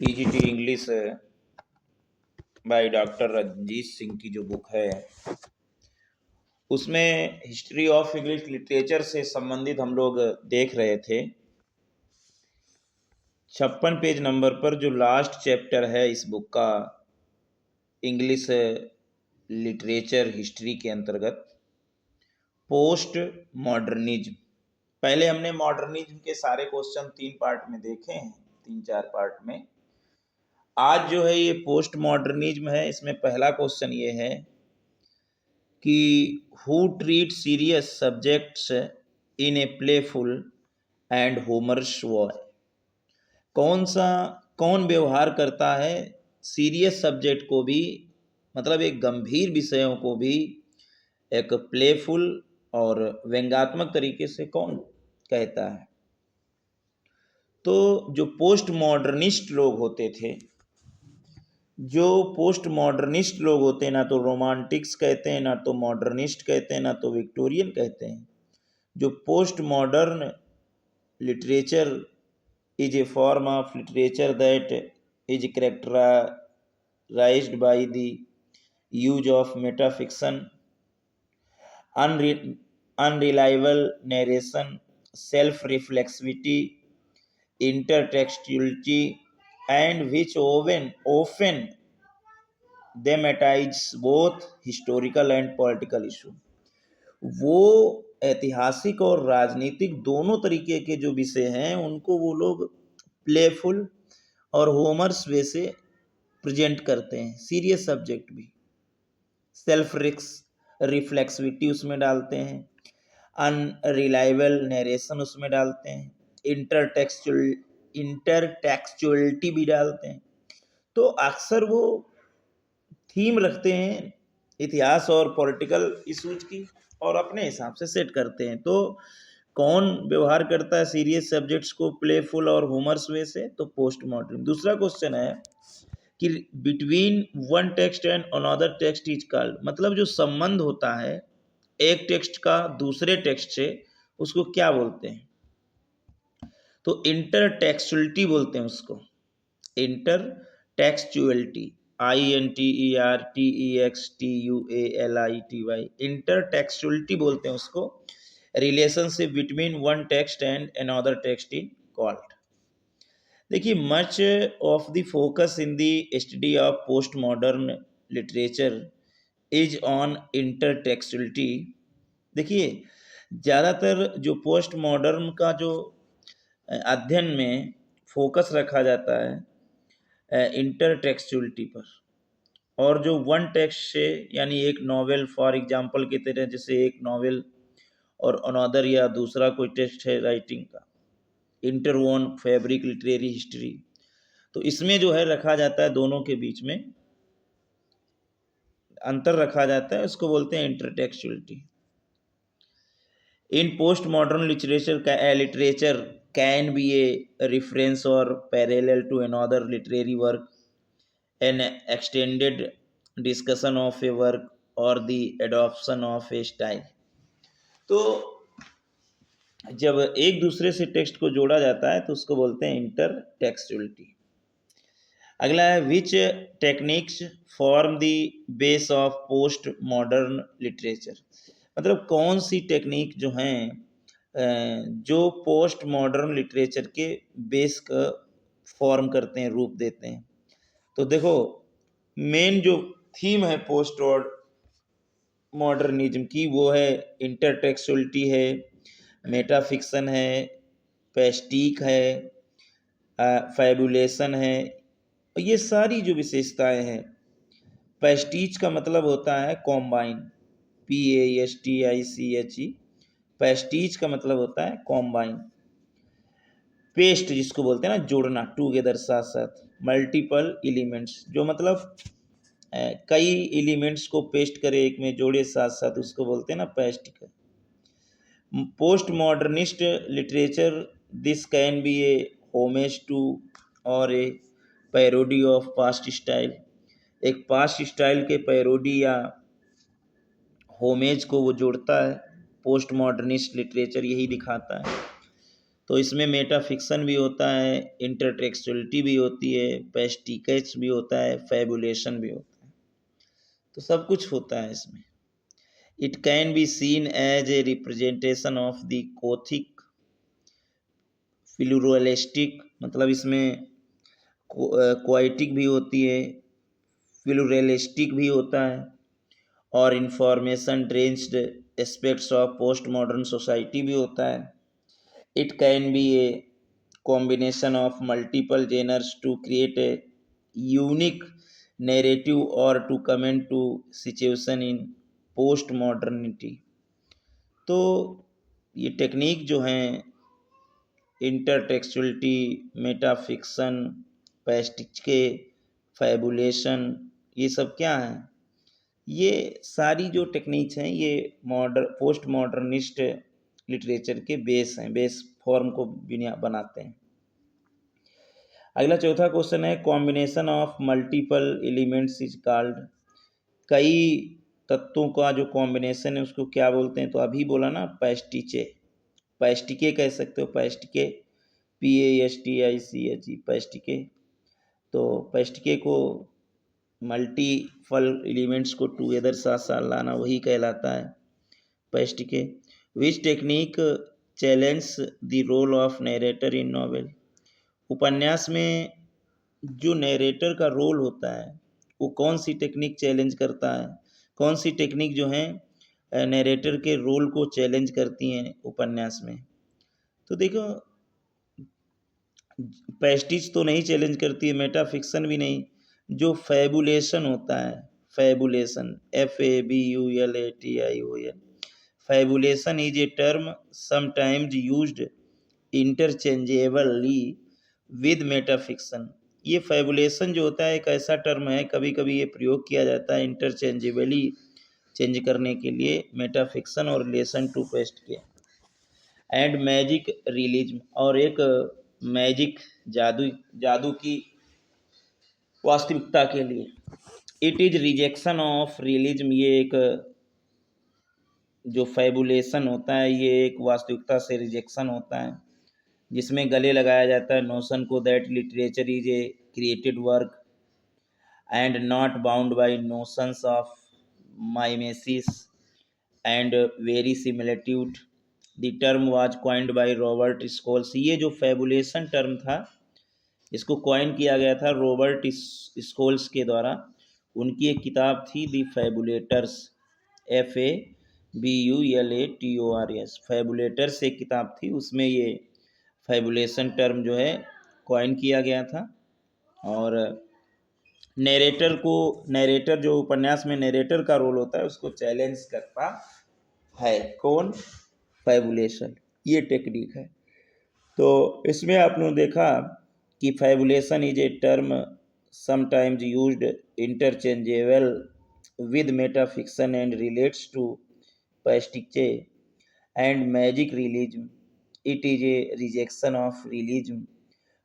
PGT English by doctor Ranjit Singh की जो book है उसमें हिस्ट्री ऑफ इंग्लिश लिटरेचर से संबंधित हम लोग देख रहे थे। 56 पेज नंबर पर जो लास्ट चैप्टर है इस बुक का इंग्लिश लिटरेचर हिस्ट्री के अंतर्गत पोस्ट मॉडर्निज्म। पहले हमने मॉडर्निज्म के सारे क्वेश्चन 3 पार्ट में देखे हैं, 3-4 पार्ट में। आज जो है ये पोस्ट मॉडर्निज्म है। इसमें पहला क्वेश्चन ये है कि who treat serious subjects in A playful and humorous way. कौन व्यवहार करता है सीरियस सब्जेक्ट को भी, मतलब एक गंभीर विषयों को भी एक प्लेफुल और व्यंग्यात्मक तरीके से कौन कहता है। तो जो पोस्ट मॉडर्निस्ट लोग होते थे, ना तो रोमांटिक्स कहते हैं, ना तो मॉडर्निस्ट कहते हैं, ना तो विक्टोरियन कहते हैं। जो post modern literature is a form of literature that is characterized by the use of metafiction, unreliable narration, self-reflexivity, intertextuality, and which often thematize both historical and political issue। वो ऐतिहासिक और राजनीतिक दोनों तरीके के जो विषय हैं उनको वो लोग प्लेफुल और होमर्स वे से प्रेजेंट करते हैं। सीरियस सब्जेक्ट भी सेल्फ रिफ्लेक्सिविटी उसमें डालते हैं, अनरिलायबल नरेशन उसमें डालते हैं, इंटरटेक्चुअलिटी भी डालते हैं। तो अक्सर वो थीम रखते हैं इतिहास और पॉलिटिकल इश्यूज की और अपने हिसाब से सेट करते हैं। तो कौन व्यवहार करता है सीरियस सब्जेक्ट्स को प्लेफुल और ह्यूमरस वे से? तो पोस्ट मॉडर्न। दूसरा क्वेश्चन है कि between one text and another text is called, मतलब जो संबंध होता है एक टेक्स्ट का दूसरे टेक्स्ट से, उसको क्या बोलते हैं? तो इंटरटेक्चुअलिटी बोलते हैं उसको। इंटरटेक्चुअलिटी INTERTEXTUALITY, इंटरटेक्चुअलिटी बोलते हैं उसको। Relationship between one text and another text is called. देखिए, much of the focus in the study of post modern literature is on intertextuality. देखिए, ज़्यादातर जो पोस्ट मॉडर्न का जो अध्ययन में फोकस रखा जाता है इंटरटेक्चुअलिटी पर, और जो वन टेक्स्ट से, यानी एक नॉवेल फॉर एग्जांपल की तरह, जैसे एक नॉवेल और अनदर या दूसरा कोई टेक्स्ट है राइटिंग का, इंटरवोन फैब्रिक लिटरेरी हिस्ट्री, तो इसमें जो है रखा जाता है, दोनों के बीच में अंतर रखा जाता है, उसको बोलते हैं intertextuality. In post modern literature can be a reference or parallel to another literary work, an extended discussion of a work, or the adoption of a style। तो जब एक दूसरे से टेक्स्ट को जोड़ा जाता है तो उसको बोलते हैं इंटरटेक्चुअलिटी। अगला है which techniques form the base of post modern literature, मतलब कौन सी टेक्निक जो हैं जो पोस्ट मॉडर्न लिटरेचर के बेस का फॉर्म करते हैं, रूप देते हैं। तो देखो, मेन जो थीम है पोस्ट मॉडर्निज्म की वो है इंटरटेक्चुअलिटी है, मेटाफिक्शन है, पैस्टिक है, फैबुलेशन है। ये सारी जो विशेषताएं हैं, पैस्टिच का मतलब होता है कॉम्बाइन, PASTICHE। पैस्टिच का मतलब होता है कॉम्बाइन। पेस्ट जिसको बोलते हैं ना, जोड़ना, टूगेदर, साथ साथ। मल्टीपल एलिमेंट्स, जो मतलब कई एलिमेंट्स को पेस्ट करे, एक में जोड़े साथ साथ, उसको बोलते हैं ना pastiche. Post modernist literature, this can be a homage to और a parody of past style. एक पास्ट स्टाइल के पैरोडी या होमेज को वो जोड़ता है। पोस्ट मॉडर्निस्ट लिटरेचर यही दिखाता है। तो इसमें मेटाफिक्शन भी होता है, इंटरटेक्सुअलिटी भी होती है, पेस्टिकेज भी होता है, फैबुलेशन भी होता है, तो सब कुछ होता है इसमें। It can be seen as a representation of the chaotic pluralistic, मतलब इसमें क्वाइटिक भी होती है, प्लूरलिस्टिक भी होता है, और information drenched aspects of post modern society भी होता है। It can be A combination of multiple genres to create a unique narrative or to comment to situation in post modernity। तो ये टेक्निक जो हैं इंटरटेक्सुअलिटी, मेटाफिक्शन, पैस्टिके, फैबुलेशन, ये सब क्या हैं? ये सारी जो टेक्निक्स हैं ये पोस्ट मॉडर्निस्ट लिटरेचर के बेस हैं, बेस फॉर्म को बनाते हैं। अगला चौथा क्वेश्चन है, combination of multiple elements is called. कई तत्वों का जो कॉम्बिनेशन है उसको क्या बोलते हैं? तो अभी बोला ना, पैस्टिचे, पैस्टिके कह सकते हो, पैस्टिके, PASTICHE, पैस्टिके। तो पैस्टिके को मल्टीपल एलिमेंट्स को टुगेदर साथ साथ लाना, वही कहलाता है pastiche. Which technique challenge the role of narrator in novel. उपन्यास में जो नरेटर का रोल होता है वो कौन सी टेक्निक चैलेंज करता है? कौन सी टेक्निक जो है नरेटर के रोल को चैलेंज करती हैं उपन्यास में? तो देखो, पैस्टिज तो नहीं चैलेंज करती है, मेटाफिक्शन भी नहीं। जो फैबुलेशन होता है, fabulation, FABULATION, fabulation is a term sometimes used interchangeably with metafiction. ये फैबुलेशन जो होता है एक ऐसा टर्म है, कभी कभी ये प्रयोग किया जाता है इंटरचेंजेबली, चेंज करने के लिए मेटाफिक्शन और रिलेशन टू पेस्ट के। एंड मैजिक रियलिज्म, और एक मैजिक, जादू की वास्तविकता के लिए। It is rejection of realism, ये एक जो फैबुलेशन होता है ये एक वास्तविकता से रिजेक्शन होता है, जिसमें गले लगाया जाता है नोशन को that literature is a created work and not bound by notions of mimesis and verisimilitude. The term was coined by Robert Scholes. ये जो फैबुलेशन टर्म था इसको कॉइन किया गया था रॉबर्ट स्कोल्स के द्वारा। उनकी एक किताब थी द फैबुलेटर्स, FABULATORS, फैबुलेटर्स एक किताब थी, उसमें ये फैबुलेशन टर्म जो है कॉइन किया गया था। और नरेटर जो उपन्यास में नरेटर का रोल होता है उसको चैलेंज करता है कौन? फैबुलेशन, ये टेक्निक है। तो इसमें आपने देखा कि fabulation is a term sometimes used interchangeable with metafiction and relates to pastiche and magic realism. It is a rejection of realism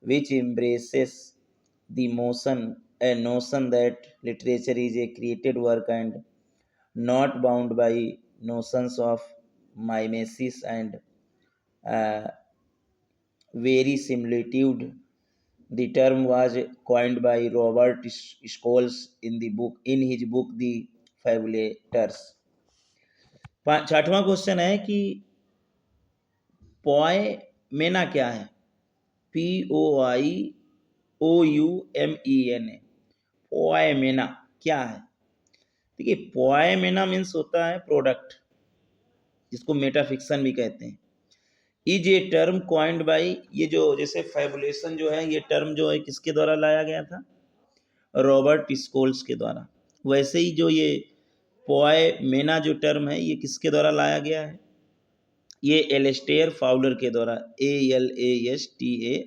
which embraces the notion that literature is a created work and not bound by notions of mimesis and verisimilitude. The term was coined by Robert Scholes in his book The Fabulators। छठवां question है कि पोएमेना क्या है? POIOUMENA, पोएमेना क्या है? देखिए, पोएमेना means होता है प्रोडक्ट, जिसको मेटाफिक्शन भी कहते हैं। Is a term coined by, ये जो जैसे फैबुलेशन जो है ये टर्म जो है किसके द्वारा लाया गया था? रॉबर्ट स्कोल्स के द्वारा। वैसे ही जो ये पोएमेना जो टर्म है ये किसके द्वारा लाया गया है? ये एलेस्टेयर फाउलर के द्वारा, ALASTAIR,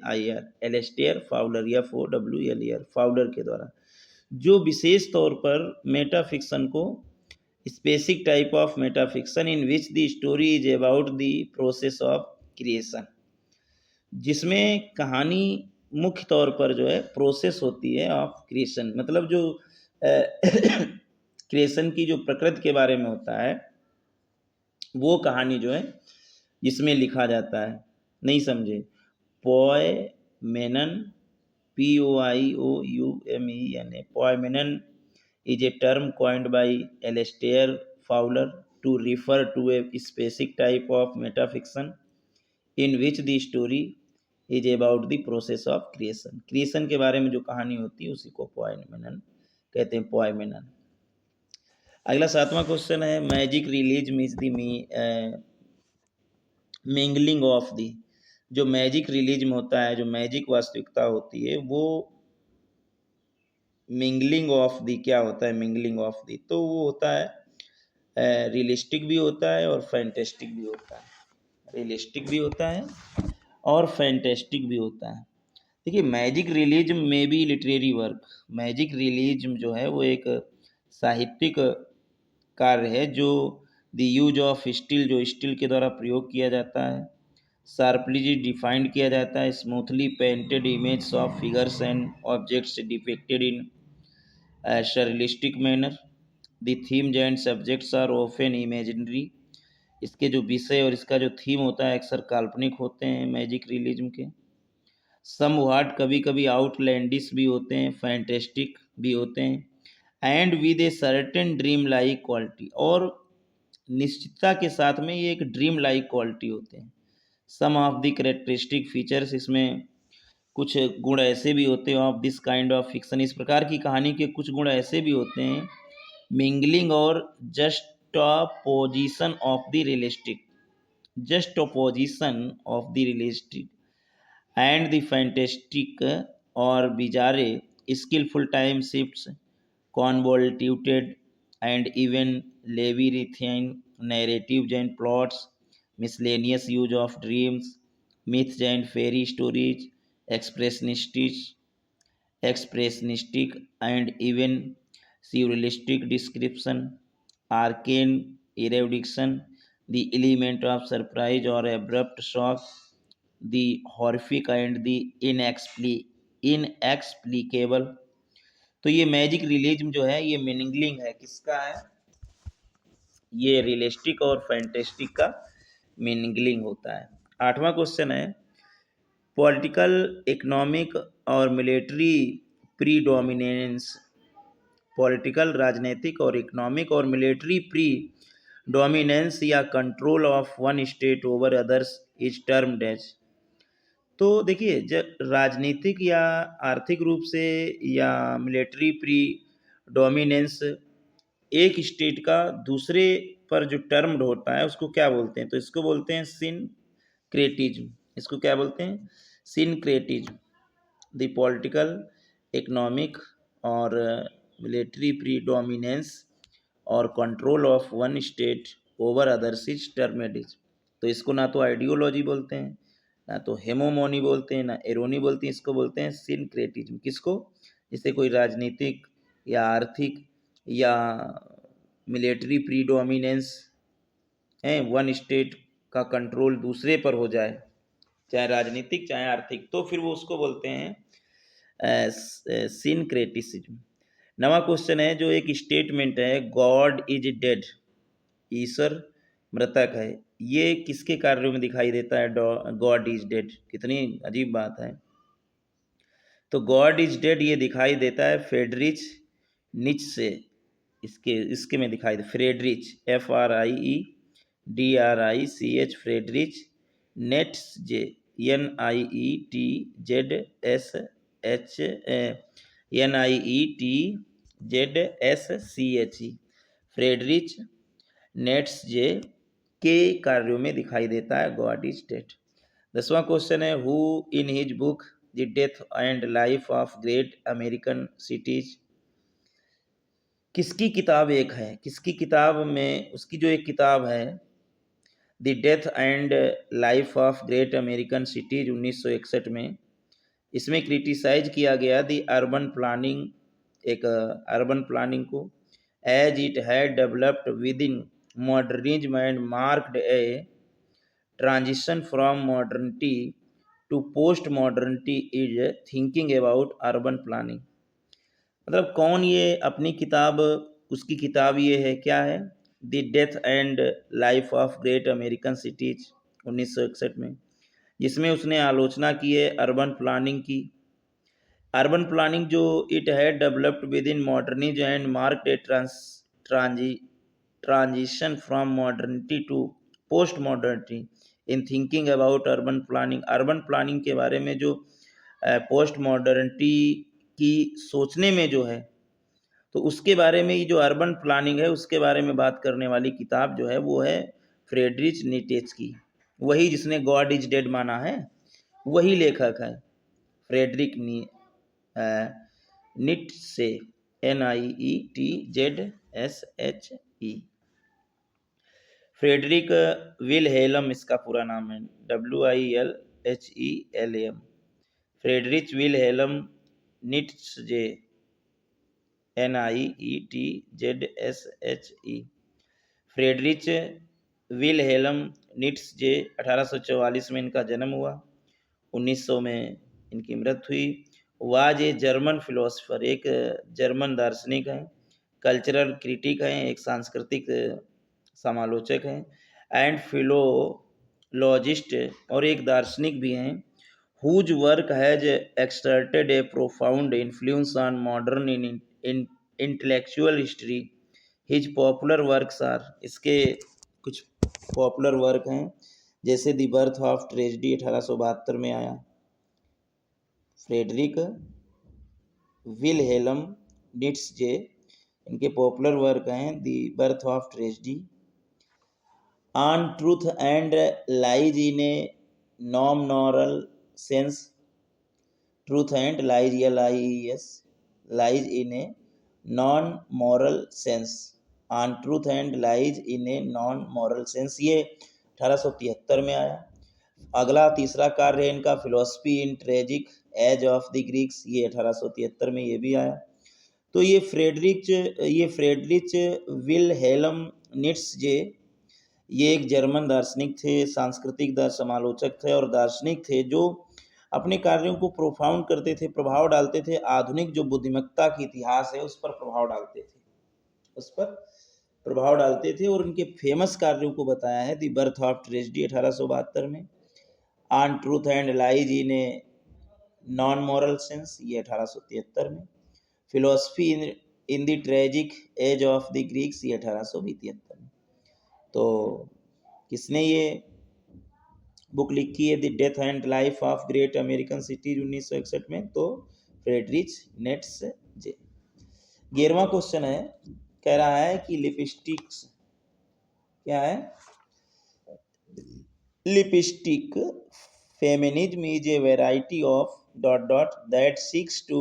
Alastair Fowler, FOWLER, Fowler के द्वारा, जो विशेष तौर पर मेटाफिक्शन को, specific type of metafiction in which the story is about the process of creation, जिसमें कहानी मुख्य तौर पर जो है प्रोसेस होती है ऑफ क्रिएशन, मतलब जो क्रिएशन की जो प्रकृति के बारे में होता है वो कहानी जो है जिसमें लिखा जाता है। नहीं समझे। पोयमेनन, POIOUMEN, पोयमेनन is a term coined by Aleister Fowler to refer to a specific type of metafiction in which the story is about the process of creation। Creation के बारे में जो कहानी होती है उसी को पोयमेनन कहते हैं, पोयमेनन। अगला 7वां क्वेश्चन है, magic release means the mingling of the. जो मैजिक रिलीज होता है, जो मैजिक वास्तविकता होती है, वो मिंगलिंग ऑफ दी क्या होता है? मिंगलिंग ऑफ दी तो वो होता है रियलिस्टिक भी होता है और फैंटेस्टिक भी होता है। रियलिस्टिक भी होता है और फैंटेस्टिक भी होता है। देखिए, मैजिक रियलिज्म में भी लिटरेरी वर्क, मैजिक रियलिज्म जो है वो एक साहित्यिक कार्य है जो द यूज ऑफ स्टिल, जो स्टिल के द्वारा प्रयोग किया जाता है, शार्पली डिफाइंड किया जाता है, smoothly painted image of figures and objects depicted in surrealistic manner, the themes and subjects are often imaginary. इसके जो विषय और इसका जो थीम होता है अक्सर काल्पनिक होते हैं मैजिक रियलिज्म के। सम वाट कभी कभी आउटलैंडिश भी होते हैं, फैंटेस्टिक भी होते हैं, and with a certain dream like quality, और निश्चितता के साथ में ये एक ड्रीम लाइक क्वालिटी होते हैं। सम ऑफ द कैरेक्टरिस्टिक फीचर्स, इसमें कुछ गुण ऐसे भी होते हैं of this kind of fiction, इस प्रकार की कहानी के कुछ गुण ऐसे भी होते हैं, मिंगलिंग और just position of the realistic, just position of the realistic and the fantastic और बिजारे, skillful time shifts, convoluted and even labyrinthine narratives and plots, miscellaneous use of dreams, myths and fairy stories, expressionistic, expressionistic and even surrealistic description, arcane erudition, the element of surprise or abrupt shock, the horrific and the inexplicable। तो ये magic realism जो है ये मीनिंगलिंग है, किसका है? ये realistic और फैंटेस्टिक का मीनिंगलिंग होता है। 8वां क्वेश्चन है, पॉलिटिकल, इकोनॉमिक और मिलिट्री प्रीडोमिनेंस, पॉलिटिकल, राजनीतिक और इकोनॉमिक और मिलिट्री प्री डोमिनेंस या control of one state over others is termed as. तो देखिए, जब राजनीतिक या आर्थिक रूप से या मिलिट्री प्री डोमिनेंस एक स्टेट का दूसरे पर जो टर्म्ड होता है उसको क्या बोलते हैं? तो इसको बोलते हैं सिनक्रेटिज्म। इसको क्या बोलते हैं? सिनक्रेटिज्म। द पॉलिटिकल, इकोनॉमिक और मिलिट्री प्री डोमिनेंस और control of one state over others is termed as. तो इसको ना तो आइडियोलॉजी बोलते हैं, ना तो हेमोमोनी बोलते हैं, ना एरोनी बोलते हैं, इसको बोलते हैं सिनक्रेटिज्म। किसको? जैसे कोई राजनीतिक या आर्थिक या मिलिट्री प्रीडोमिनेंस है, वन स्टेट का कंट्रोल दूसरे पर हो जाए, चाहे राजनीतिक चाहे आर्थिक, तो फिर वो उसको बोलते हैं सिनक्रेटिसिज्म। 9वां क्वेश्चन है, जो एक स्टेटमेंट है गॉड इज डेड, ईश्वर मृतक है, ये किसके कार्यों में दिखाई देता है? God is dead. कितनी अजीब बात है। तो गॉड इज डेड ये दिखाई देता है फ्रेडरिच नीत्शे, इसके में दिखाई दे, Friedrich FRIEDRICH, Friedrich Nietzsche NIETZSCHE, Friedrich Nietzsche के कार्यों में दिखाई देता है गॉड इज डेड। 10वां क्वेश्चन है, who in his book the death and life of great American cities, किसकी किताब एक है? किसकी किताब में, उसकी जो एक किताब है the death and life of great American cities 1961 में, इसमें क्रिटिसाइज किया गया द अर्बन प्लानिंग, एक अर्बन प्लानिंग को, as it had developed within modernism and marked a transition from modernity to post modernity is thinking about urban planning. मतलब कौन ये अपनी किताब, उसकी किताब ये है, क्या है? The death and life of great American cities 1961 में। जिसमें उसने आलोचना की है अर्बन प्लानिंग की। अर्बन प्लानिंग जो इट है developed within modernism and marked A transition from modernity to post modernity in thinking about urban planning के बारे में जो पोस्ट मॉडर्निटी की सोचने में जो है, तो उसके बारे में ये जो अर्बन प्लानिंग है उसके बारे में बात करने वाली किताब जो है वो है फ्रेडरिच नीटेज की। वही जिसने गॉड इज डेड माना है वही लेखक है Friedrich Nietzsche, NIETZSHE। Friedrich Wilhelm इसका पूरा नाम है, WILHELAM। Friedrich Wilhelm Nietzsche, NIETZSHE। Friedrich Wilhelm Nietzsche 1844 में इनका जन्म हुआ, 1900 में इनकी मृत्यु हुई। वाज ए जर्मन फिलोसफर, एक जर्मन दार्शनिक हैं, कल्चरल क्रिटिक हैं, एक सांस्कृतिक समालोचक हैं, एंड फिलोलॉजिस्ट और एक दार्शनिक भी हैं। Whose work has exerted a profound influence on modern intellectual history. His popular works are, इसके कुछ पॉपुलर वर्क हैं जैसे द बर्थ ऑफ ट्रेजेडी 1872 में आया। फ्रेडरिक विलहेलम नीट्शे, इनके पॉपुलर वर्क हैं the birth of tragedy, on truth and lies in a nominal sense, truth and lies LIES, lies in a non moral sense, on truth and lies in a non moral sense, ये 1873 में आया। अगला तीसरा कार्य है इनका philosophy in tragic age of the Greeks, ये 1873 में ये भी आया। तो ये फ्रेडरिच विलहेलम नीट्शे ये एक जर्मन दार्शनिक थे, सांस्कृतिक समालोचक थे और दार्शनिक थे जो अपने कार्यों को प्रोफाउंड करते थे, प्रभाव डालते थे, आधुनिक जो बुद्धिमत्ता की इतिहास है उस पर प्रभाव डालते थे, उस पर प्रभाव डालते थे। और उनके फेमस कार्यों को बताया है द बर्थ ऑफ ट्रेजेडी 1872 में, on truth and lies in a non moral sense ये 1873 में, philosophy in the tragic age of the Greeks ये 1873 में। तो किसने ये बुक लिखी है the death and life of great American cities 1961 में, तो फ्रेडरिच नीट्शे। 11वां क्वेश्चन है, कह रहा है कि लिपस्टिक्स क्या है, lipstick feminism is a variety of that seeks to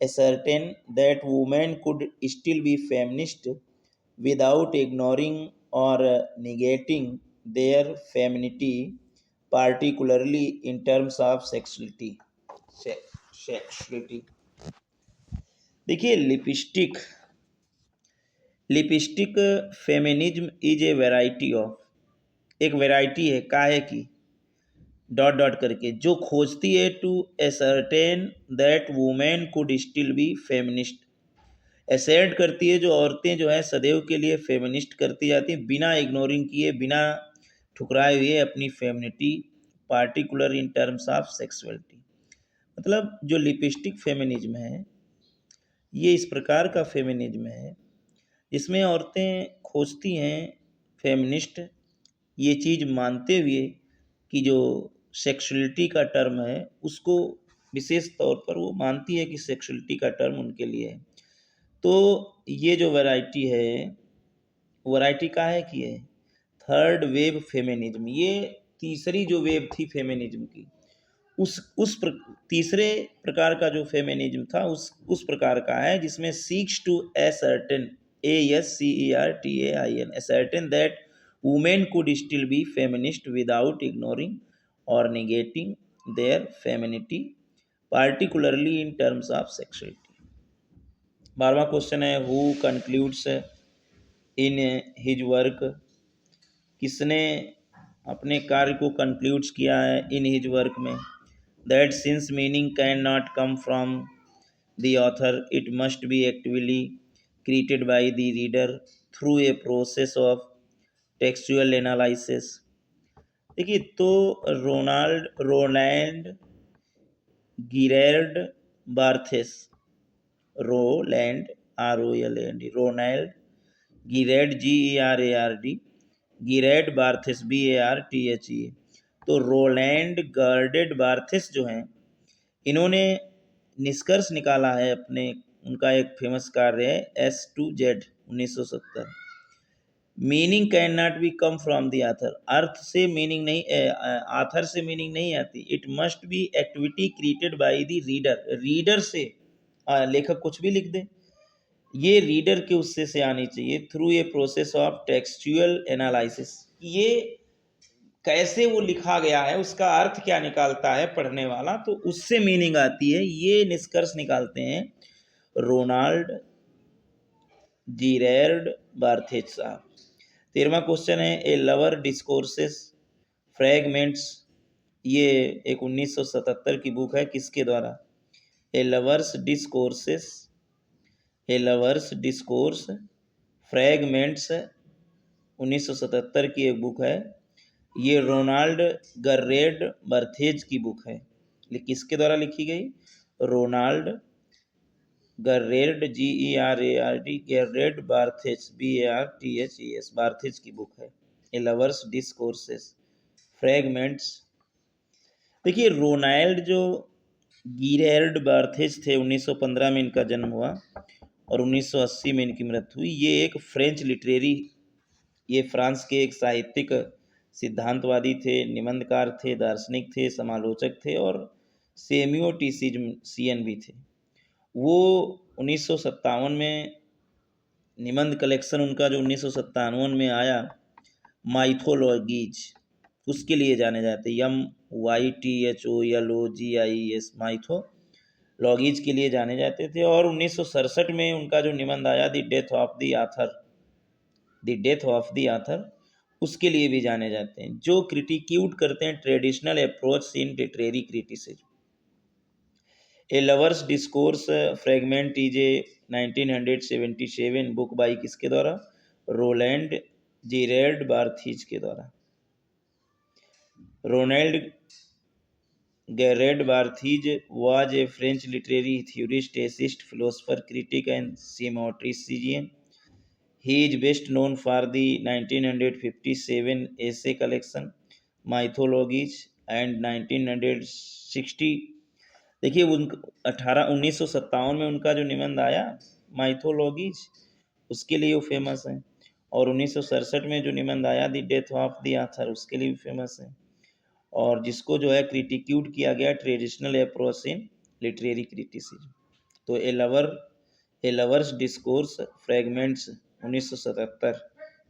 ascertain that women could still be feminist without ignoring or negating their femininity, particularly in terms of sexuality। देखिए lipstick feminism is a variety of, एक variety है काहे की करके जो खोजती है to ascertain that women could still be feminist, assert करती है जो औरतें जो है सदैव के लिए फेमिनिस्ट करती जाती हैं बिना इग्नोरिंग किए, बिना ठुकराए हुए अपनी femininity, particular in terms of sexuality. मतलब जो लिपस्टिक फेमिनिज्म है ये इस प्रकार का फेमिनिज्म है जिसमें औरतें खोजती हैं फेमिनिस्ट, ये चीज़ मानते हुए कि जो सेक्सुअलिटी का टर्म है उसको विशेष तौर पर वो मानती है कि सेक्सुअलिटी का टर्म उनके लिए है। तो ये जो वैरायटी है, वैरायटी काहे की है, थर्ड वेव फेमिनिज्म, ये तीसरी जो वेव थी फेमिनिज्म की तीसरे प्रकार का जो फेमिनिज्म था उस प्रकार का है जिसमें seeks to ascertain, ASCERTAIN, ascertain that women could still be feminist without ignoring or negating their femininity, particularly in terms of sexuality। 12वां क्वेश्चन है, who concludes in his work, किसने अपने कार्य को कंक्लूड्स किया है इन हिज वर्क में, that since meaning cannot come from the author, it must be actively created by the reader through a process of textual analysis। देखिए, तो Roland Gerard Barthes, Roland ROLAND, Ronald Gerard GERARD, Gerard Barthes BARTHE। तो Roland Gerard Barthes जो हैं, इन्होंने निष्कर्ष निकाला है अपने, उनका एक फेमस कार्य है S2Z 1970। Meaning can not be come from the author, अर्थ से मीनिंग नहीं, आथर से मीनिंग नहीं आती। It must be activity created by the reader, reader से, लेखक कुछ भी लिख दे, ये रीडर के उससे से आनी चाहिए, through a process of textual analysis. ये कैसे वो लिखा गया है, उसका अर्थ क्या निकालता है पढ़ने वाला, तो उससे मीनिंग आती है, ये निष्कर्ष निकालते हैं रोनाल्ड जीरेर्ड बार्थेज साहब। 13वां क्वेश्चन है, ए लवर डिस्कोर्सेस फ्रैगमेंट्स, ये एक 1977 की बुक है, किसके द्वारा? ए लवर्स डिस्कोर्सेस, ए लवर्स डिस्कोर्स फ्रैगमेंट्स 1977 की एक बुक है। ये रोनाल्ड गर्रेड बर्थेज की बुक है। किसके द्वारा लिखी गई? रोनाल्ड गर्रेड GERARD, गर्रेड बार्थेज BARTHES, बार्थेज की बुक है। ए लवर्स डिस्कोर्सेस फ्रैगमेंट्स। देखिए, रोनाल्ड जो गिरेर्ड बार्थेज थे, 1915 में इनका जन्म हुआ और 1980 में इनकी मृत्यु हुई। ये एक फ्रेंच लिटरेरी, ये फ्रांस के एक साहित्यिक सिद्धांतवादी थे, निबंधकार थे, दार्शनिक थे, समालोचक थे और सेमियोटिसियन भी थे। वो 1957 में निबंध कलेक्शन उनका जो 1997 में आया, माइथोलॉगीज, उसके लिए जाने जाते, MYTHOLOGIES, माइथोलॉगीज के लिए जाने जाते थे। और 1967 में उनका जो निबंध आया, the death of the author, उसके लिए भी जाने जाते हैं, जो क्रिटिक्यूट करते हैं traditional approach in literary criticism. A lover's discourse fragment is a 1977 book by किसके द्वारा? रोलैंड जीरेर्ड बार्थीज के द्वारा। Ronald Gerard Barthes was a French literary theorist, essayist, philosopher, critic and semioticist. He is best known for the 1957 essay collection Mythologies and 1960। देखिए, उन 1957 में उनका जो निबंध आया माइथोलॉगीज, उसके लिए वो फेमस है। और 1967 में जो निबंध आया the death of the author, उसके लिए भी फेमस है। और जिसको जो है क्रिटिक्यूट किया गया traditional approach in literary criticism. तो ए लवर्स डिस्कोर्स फ्रेगमेंट्स 1977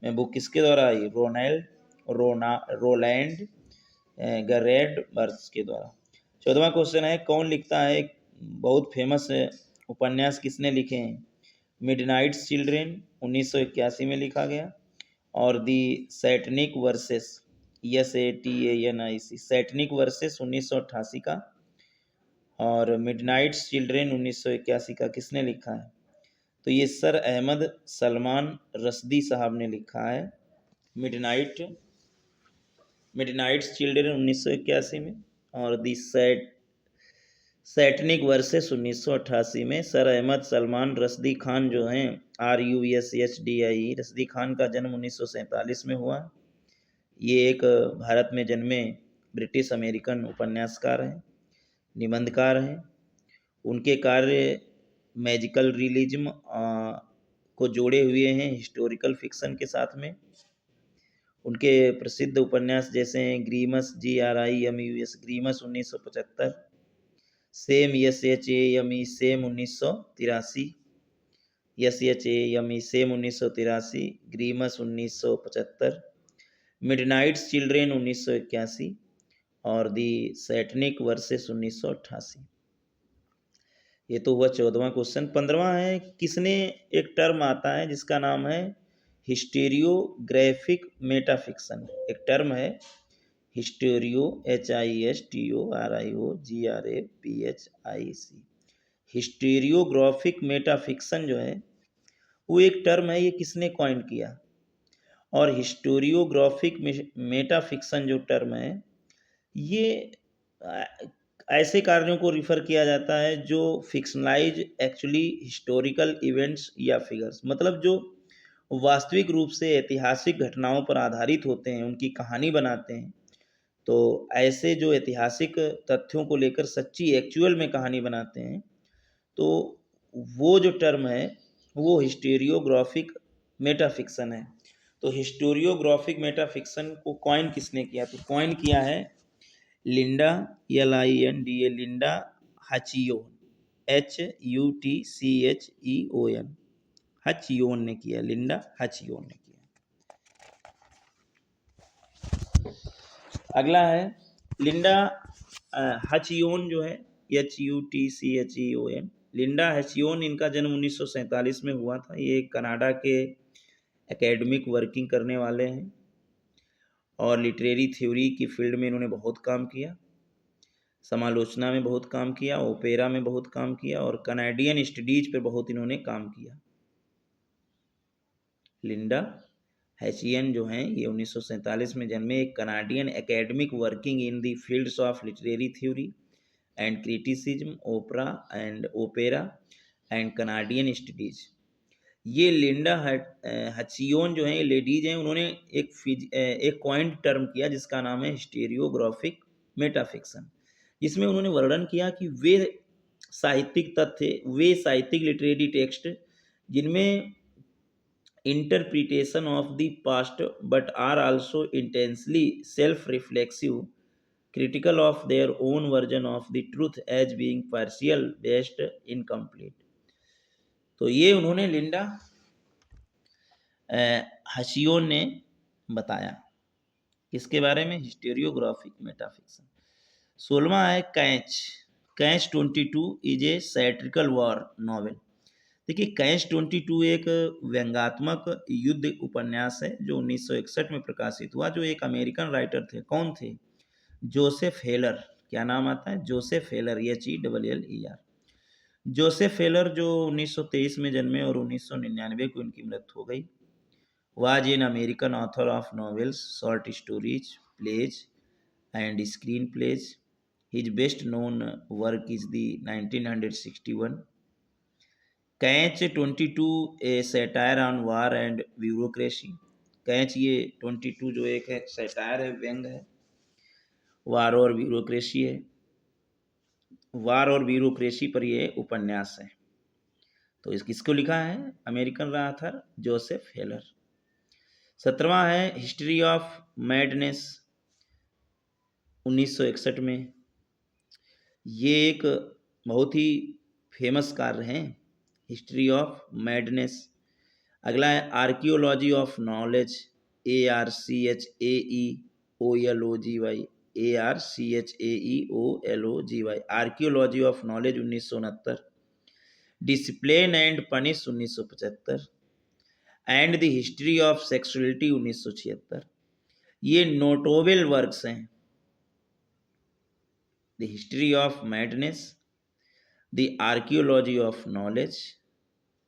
में बुक किसके द्वारा आई? रोलैंड गरेड बर्थ के द्वारा। 14वां क्वेश्चन है, कौन लिखता है? बहुत फेमस उपन्यास किसने लिखे हैं? मिडनाइट्स चिल्ड्रेन 1981 में लिखा गया, और the satanic verses SATANIC, satanic verses 1988 का, और मिडनाइट्स चिल्ड्रेन 1981 का किसने लिखा है? तो ये सर अहमद सलमान रश्दी साहब ने लिखा है। मिडनाइट्स चिल्ड्रेन 1981 में, और दी सैटनिक वर्सेस 1988 में। सर अहमद सलमान रश्दी खान जो हैं, RUSHDIE, रश्दी खान का जन्म 1947 में हुआ। ये एक भारत में जन्मे ब्रिटिश अमेरिकन उपन्यासकार हैं, निबंधकार हैं। उनके कार्य मैजिकल रियलिज्म को जोड़े हुए हैं हिस्टोरिकल फिक्शन के साथ में। उनके प्रसिद्ध उपन्यास जैसे हैं ग्रीमस GRIMUS, ग्रीमस 1975, same SHAME, same 1983, SHAME, same 1983, ग्रीमस 1975, Midnights children 1981 और दी सैटनिक वर्सेस 1988। ये तो हुआ 14वां क्वेश्चन। 15वां है, किसने, एक टर्म आता है जिसका नाम है हिस्टेरियोग्राफिक मेटाफिक्शन। एक टर्म है हिस्टेरियो, HISTORIOGRAPHIC, हिस्टेरियोग्राफिक मेटाफिक्शन जो है वो एक टर्म है, ये किसने कॉइन किया? और हिस्टोरियोग्राफिक मेटाफिक्शन जो टर्म है, ये अ, ऐसे कार्यों को रिफर किया जाता है जो फिक्शनलाइज एक्चुअली हिस्टोरिकल इवेंट्स या फिगर्स, मतलब जो वास्तविक रूप से ऐतिहासिक घटनाओं पर आधारित होते हैं, उनकी कहानी बनाते हैं। तो ऐसे जो ऐतिहासिक तथ्यों को लेकर सच्ची एक्चुअल में कहानी बनाते हैं, तो वो जो टर्म है वो हिस्टोरियोग्राफिक मेटाफिक्शन है। तो हिस्टोरियोग्राफिक मेटाफिक्शन को कॉइन किसने किया? तो कॉइन किया है लिंडा, LINDA, लिंडा हचियोन, HUTCHEON, हचियोन ने किया, लिंडा हचियोन ने किया। अगला है लिंडा हचियोन जो है, HUTCHEON, लिंडा हचियोन, इनका जन्म 1947 में हुआ था। ये कनाडा के एकेडमिक वर्किंग करने वाले हैं और लिटरेरी थ्योरी की फील्ड में इन्होंने बहुत काम किया, समालोचना में बहुत काम किया, ओपेरा में बहुत काम किया और कनाडियन स्टडीज पर बहुत इन्होंने काम किया। लिंडा हैचियन जो हैं ये 1947 में जन्मे, एक Canadian academic working in the fields of literary theory and criticism, opera and opera and Canadian studies. ये लिंडा हचियोन जो हैं, ये लेडीज हैं, उन्होंने एक कॉइंड टर्म किया जिसका नाम है हिस्टोरियोग्राफिक मेटाफिक्शन, जिसमें उन्होंने वर्णन किया कि वे साहित्यिक तथ्य, वे साहित्यिक लिटरेरी टेक्स्ट जिनमें interpretation of the past but are also intensely self-reflexive, critical of their own version of the truth as being partial, based, incomplete। तो ये उन्होंने लिंडा हशियोन ने बताया किसके बारे में? हिस्टोरियोग्राफिक मेटाफिक्शन। 16वां है catch 22 is a satirical war novel. देखिए कैच 22 एक व्यंग्यात्मक युद्ध उपन्यास है जो 1961 में प्रकाशित हुआ, जो एक अमेरिकन राइटर थे। कौन थे? जोसेफ हेलर। क्या नाम आता है? Joseph हेलर, HELLER। जोसेफ हेलर जो 1923 में जन्मे और 1999 को इनकी मृत्यु हो गई। Was an American author of novels, short stories, plays and screen plays. His best known work is the 1961 catch 22, a satire on war and bureaucracy. Catch ये 22 जो एक है सैटायर है, व्यंग है, वार और ब्यूरोक्रेसी है, वार और ब्यूरोक्रेसी पर ये उपन्यास है। तो इस किसको लिखा है? American author Joseph Heller. 17वां है हिस्ट्री ऑफ मैडनेस, 1961 में। ये एक बहुत ही फेमस कार्य है, हिस्ट्री ऑफ मैडनेस। अगला है archaeology of knowledge, ARCHAEOLOGY, ARCHAEOLOGY, archaeology of knowledge 1969। Discipline and punish 1975 and the history of sexuality 1976। ये नोटेबल वर्क्स हैं। The history of madness, the archaeology of knowledge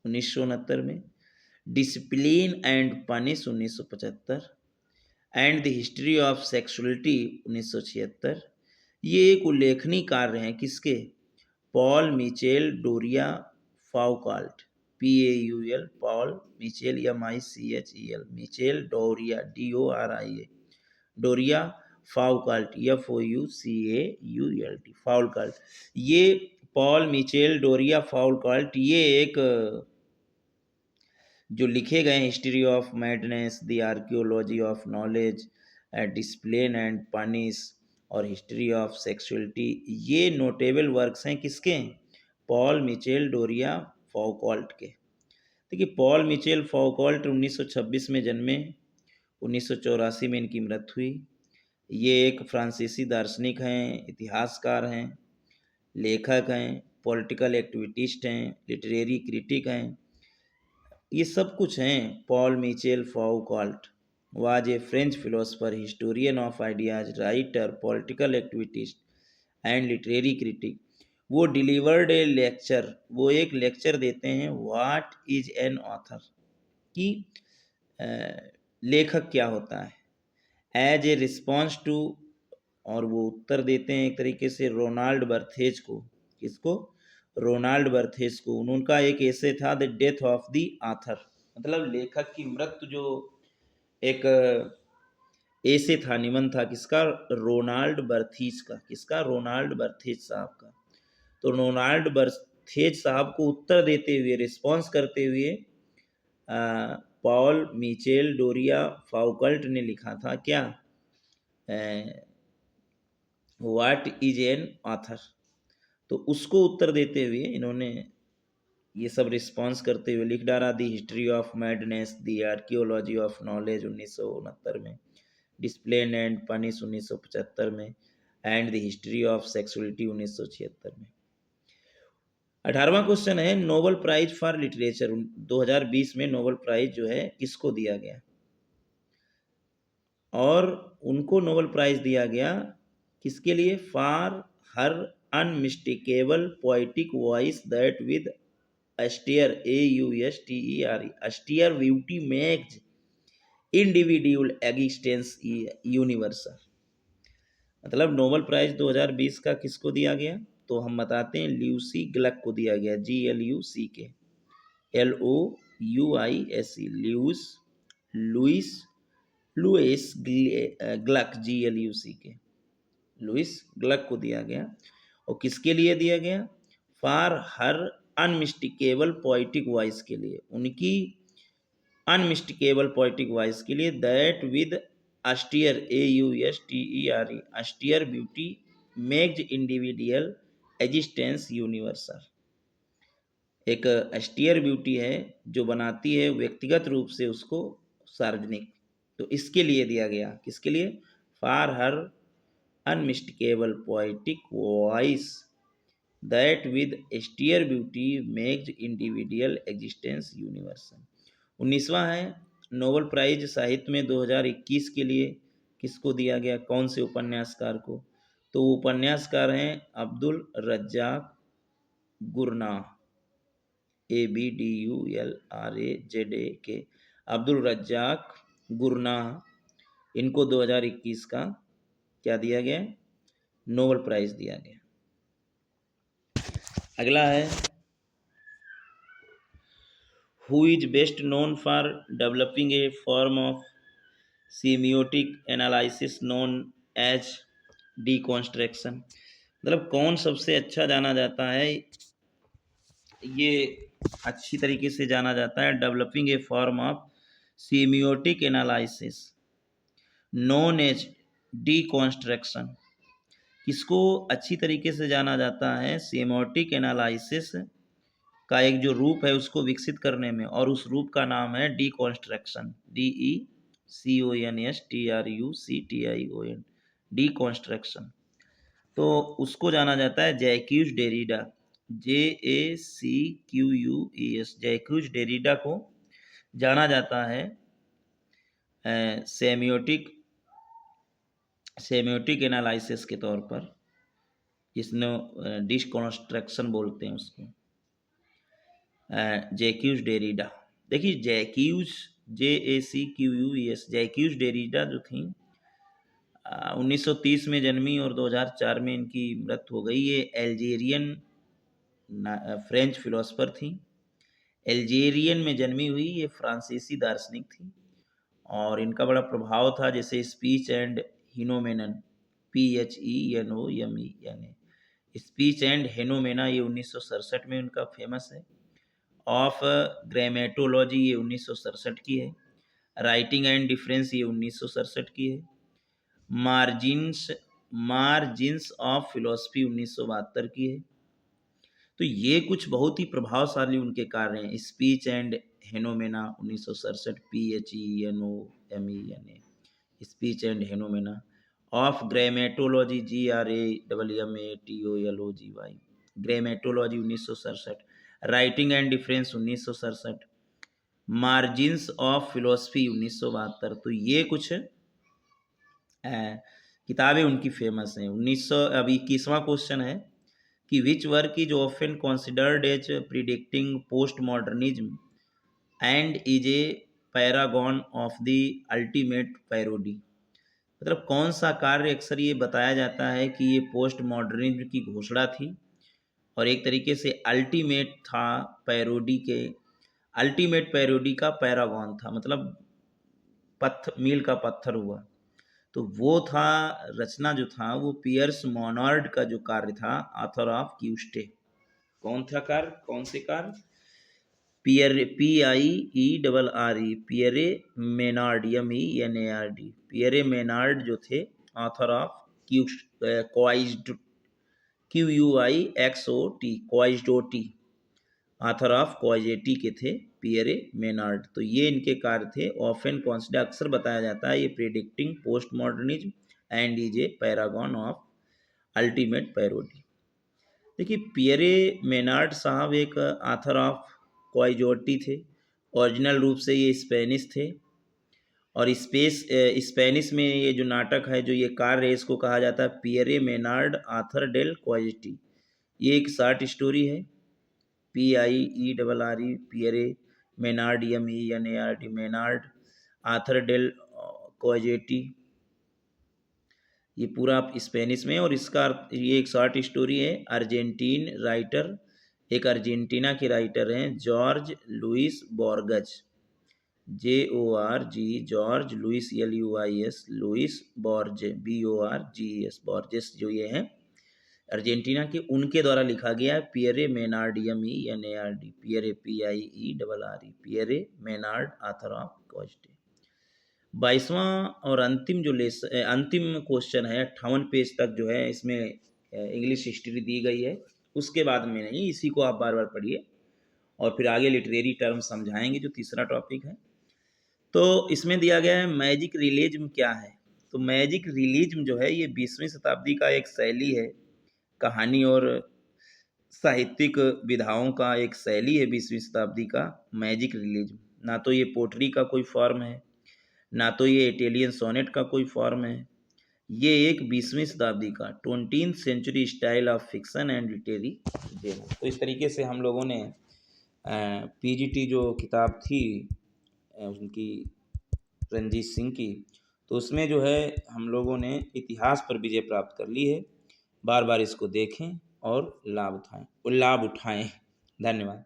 1969 में, discipline and punish 1975 and the history of sexuality 1976। ये एक उल्लेखनीय कार्य हैं किसके? Paul Mitchell डोरिया फाउकाल्ट, PAUL, Paul Mitchell MICHEL, Mitchell डोरिया DORIA, डोरिया फाउकाल्ट FOUCAULT, फाउकाल्ट। ये पॉल मिचेल डोरिया फाउकाल्ट ये एक जो लिखे गए history of madness, the archaeology of knowledge, discipline and punish और हिस्ट्री ऑफ सेक्सुअलिटी, ये नोटेबल वर्क्स हैं किसके? पॉल मिचेल डोरिया फौकॉल्ट के। देखिए पॉल मिचेल फौकॉल्ट 1926 में जन्मे, 1984 में इनकी मृत्यु हुई। ये एक फ्रांसीसी दार्शनिक हैं, इतिहासकार हैं, लेखक हैं, पॉलिटिकल एक्टिविटिस्ट हैं, लिटरेरी क्रिटिक हैं, ये सब कुछ हैं। Paul Michel Foucault was a French philosopher, historian of ideas, writer, political activist and literary critic. वो डिलीवर्ड ए लेक्चर, वो एक लेक्चर देते हैं, व्हाट इज एन ऑथर, कि लेखक क्या होता है? एज ए रिस्पॉन्स टू, और वो उत्तर देते हैं एक तरीके से रोनाल्ड बर्थेज को। किसको? रोनाल्ड बर्थेज को। उनका एक ऐसे था the death of the author, मतलब लेखक की मृत्यु, जो एक ऐसे था, निबंध था, किसका? रोनाल्ड बर्थेज का। किसका? रोनाल्ड बर्थेज साहब का। तो रोनाल्ड बर्थेज साहब को उत्तर देते हुए, रिस्पॉन्स करते हुए पॉल मिचेल डोरिया फाउकल्ट ने लिखा था क्या? What is an author. तो उसको उत्तर देते हुए इन्होंने ये सब रिस्पॉन्स करते हुए लिख डाला the history of madness, the archaeology of knowledge 1969 में, डिस्प्लेन एंड पनिश 1975 में, and the history of sexuality 1976 में। 18वां क्वेश्चन है नोबेल प्राइज फॉर लिटरेचर 2020 में नोबेल प्राइज जो है किसको दिया गया? और उनको नोबेल प्राइज दिया गया किसके लिए? For her unmistakable poetic voice that with austere AUSTERE austere beauty makes individual existence universal. मतलब नोबेल प्राइज 2020 का किसको दिया गया? तो हम बताते हैं ल्यूसी ग्लक को दिया गया, GLUCK LOUISE, Louise Louise Louise Gluck GLUCK Louise Gluck को दिया गया। और किसके लिए दिया गया? For her unmistakable poetic voice के लिए, उनकी अनमिस्टेकेबल पोएटिक वॉइस के लिए, that with austere AUSTERE austere beauty makes individual existence universal. एक अस्टियर ब्यूटी है जो बनाती है व्यक्तिगत रूप से उसको सार्वजनिक। तो इसके लिए दिया गया, किसके लिए? For her unmistakable poetic voice that with austere beauty makes individual existence universal. 19वां है नोबेल प्राइज साहित्य में 2021 के लिए किसको दिया गया? कौन से उपन्यासकार को? तो उपन्यासकार हैं Abdul Razzaq Gurnah, ABDULRAZAK, Abdul Razzaq Gurnah. इनको 2021 का क्या दिया गया? नोबेल प्राइज दिया गया। अगला है who is best known for developing a form of semiotic analysis known as deconstruction। मतलब कौन सबसे अच्छा जाना जाता है, ये अच्छी तरीके से जाना जाता है, developing a form of semiotic analysis known as deconstruction. किसको अच्छी तरीके से जाना जाता है? सेमियोटिक एनालिसिस का एक जो रूप है उसको विकसित करने में, और उस रूप का नाम है डीकॉन्स्ट्रक्शन, DECONSTRUCTION, डीकॉन्स्ट्रक्शन। तो उसको जाना जाता है जैक्यूज डेरिडा, JACQUES, जैक्यूज डेरिडा को जाना जाता है सेमियोटिक एनालिसिस के तौर पर, जिसने डिकॉन्स्ट्रक्शन बोलते हैं उसको, जैक्यूज डेरिडा। देखिए जैक्यूज JACQUES, जैक्यूज डेरिडा जो थी 1930 में जन्मी और 2004 में इनकी मृत्यु हो गई। ये अल्जेरियन फ्रेंच फिलोसफर थी, अल्जेरियन में जन्मी हुई, ये फ्रांसीसी दार्शनिक थी। और इनका बड़ा प्रभाव था, जैसे speech and phenomena, PHENOMENA, speech and phenomena, ये 1967 में उनका फेमस है। ऑफ ग्रामेटोलॉजी ये 1967 की है। राइटिंग एंड डिफरेंस ये 1967 की है। मार्जिन्स ऑफ फिलोसफी 1972 की है। तो ये कुछ बहुत ही प्रभावशाली उनके कार्य हैं। Speech and phenomena 1967, PHENOMENA, speech and phenomena. Of grammatology GRAMATOLOGY, grammatology 1967। Writing and difference 1967। Margins of philosophy 1972। तो ये कुछ किताबें उनकी फेमस हैं। 1900 अब 21वां क्वेश्चन है कि which work is often considered as predicting post modernism and is a paragon of the ultimate parody, मतलब कौन सा कार्य अक्सर ये बताया जाता है कि ये पोस्ट मॉडर्निज्म की घोषणा थी और एक तरीके से अल्टीमेट था पैरोडी के, अल्टीमेट पैरोडी का पैरागॉन था, मतलब मील का पत्थर हुआ। तो वो था, रचना जो था वो पियर्स मोनार्ड का जो कार्य था, ऑथर ऑफ क्यूस्टे। कौन था कार्य, कौन से कार्य? PIERRE, Pierre Menard, MENARD, Pierre Menard जो थे author of QUIXOT, Quixote, author of Quixote के थे पियरे मेनार्ड। तो ये इनके कार्य थे। ऑफन कॉन्सिडर, अक्सर बताया जाता है ये predicting post modernism and is a paragon of ultimate parody. देखिए पियरे मेनार्ड साहब एक ऑथर ऑफ क्वाइजोटी थे, ओरिजिनल रूप से ये स्पेनिश थे, और स्पेनिश में ये जो नाटक है, जो ये कार्य है, इसको कहा जाता है पियरे मेनार्ड आथर डेल क्वाइजेटी। ये एक शॉर्ट स्टोरी है, PIERRE, Pierre Menard, MENARD, Menard, author डेल क्वाइजेटी। ये पूरा स्पेनिश में, और इसका ये एक शॉर्ट स्टोरी है। अर्जेंटीन राइटर, एक अर्जेंटीना के राइटर हैं Jorge Luis Borges, JORG, Jorge Luis LUIS, Luis Borges BORGES, Borges जो ये हैं अर्जेंटीना के, उनके द्वारा लिखा गया है Pierre Menard, MENARD, Pierre PIERRE, Pierre Menard author of Quixote. 22वां और अंतिम जो अंतिम क्वेश्चन है, 58 पेज तक जो है इसमें इंग्लिश हिस्ट्री दी गई है, उसके बाद में नहीं, इसी को आप बार बार पढ़िए और फिर आगे लिटरेरी टर्म समझाएंगे जो तीसरा टॉपिक है। तो इसमें दिया गया है मैजिक रियलिज्म क्या है। तो मैजिक रियलिज्म जो है ये 20वीं शताब्दी का एक शैली है, कहानी और साहित्यिक विधाओं का एक शैली है 20वीं शताब्दी का मैजिक रियलिज्म। ना तो ये पोट्री का कोई फॉर्म है, ना तो ये इटालियन सोनेट का कोई फॉर्म है, ये एक 20वीं शताब्दी का 20th century style of fiction and literary gem. तो इस तरीके से हम लोगों ने PGT जो किताब थी उनकी, रणजीत सिंह की, तो उसमें जो है हम लोगों ने इतिहास पर विजय प्राप्त कर ली है। बार बार इसको देखें और लाभ उठाएं। धन्यवाद।